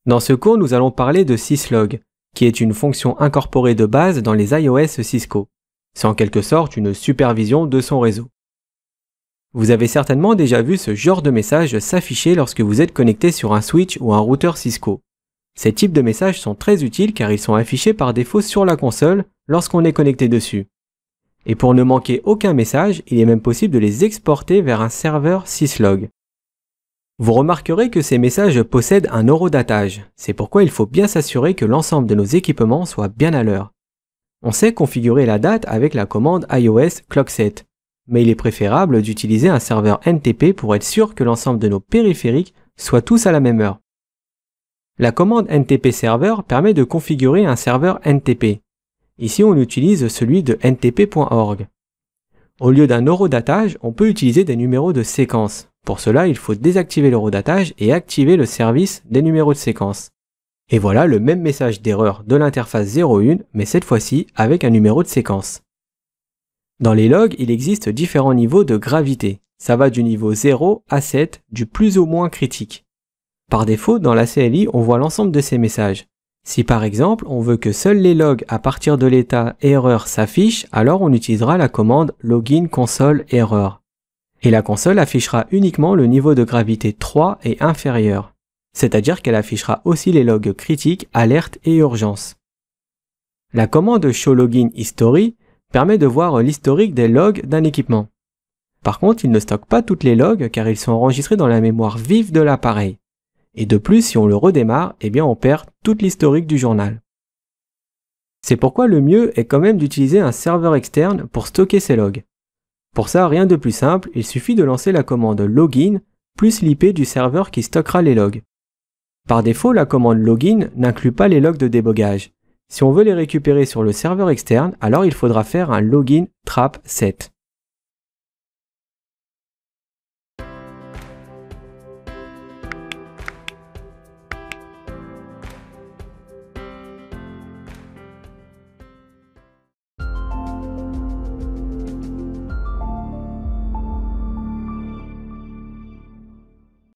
Dans ce cours, nous allons parler de syslog, qui est une fonction incorporée de base dans les iOS Cisco. C'est en quelque sorte une supervision de son réseau. Vous avez certainement déjà vu ce genre de message s'afficher lorsque vous êtes connecté sur un switch ou un routeur Cisco. Ces types de messages sont très utiles car ils sont affichés par défaut sur la console lorsqu'on est connecté dessus. Et pour ne manquer aucun message, il est même possible de les exporter vers un serveur syslog. Vous remarquerez que ces messages possèdent un horodatage. C'est pourquoi il faut bien s'assurer que l'ensemble de nos équipements soit bien à l'heure. On sait configurer la date avec la commande iOS clockset, mais il est préférable d'utiliser un serveur NTP pour être sûr que l'ensemble de nos périphériques soient tous à la même heure. La commande NTP server permet de configurer un serveur NTP. Ici, on utilise celui de ntp.org. Au lieu d'un horodatage, on peut utiliser des numéros de séquence. Pour cela, il faut désactiver l'horodatage et activer le service des numéros de séquence. Et voilà le même message d'erreur de l'interface 01, mais cette fois-ci avec un numéro de séquence. Dans les logs, il existe différents niveaux de gravité. Ça va du niveau 0 à 7, du plus ou moins critique. Par défaut, dans la CLI, on voit l'ensemble de ces messages. Si par exemple, on veut que seuls les logs à partir de l'état erreur s'affichent, alors on utilisera la commande login console error. Et la console affichera uniquement le niveau de gravité 3 et inférieur. C'est-à-dire qu'elle affichera aussi les logs critiques, alertes et urgences. La commande show login history permet de voir l'historique des logs d'un équipement. Par contre, il ne stocke pas toutes les logs car ils sont enregistrés dans la mémoire vive de l'appareil. Et de plus, si on le redémarre, on perd toute l'historique du journal. C'est pourquoi le mieux est quand même d'utiliser un serveur externe pour stocker ces logs. Pour ça, rien de plus simple, il suffit de lancer la commande login plus l'IP du serveur qui stockera les logs. Par défaut, la commande login n'inclut pas les logs de débogage. Si on veut les récupérer sur le serveur externe, alors il faudra faire un login trap set.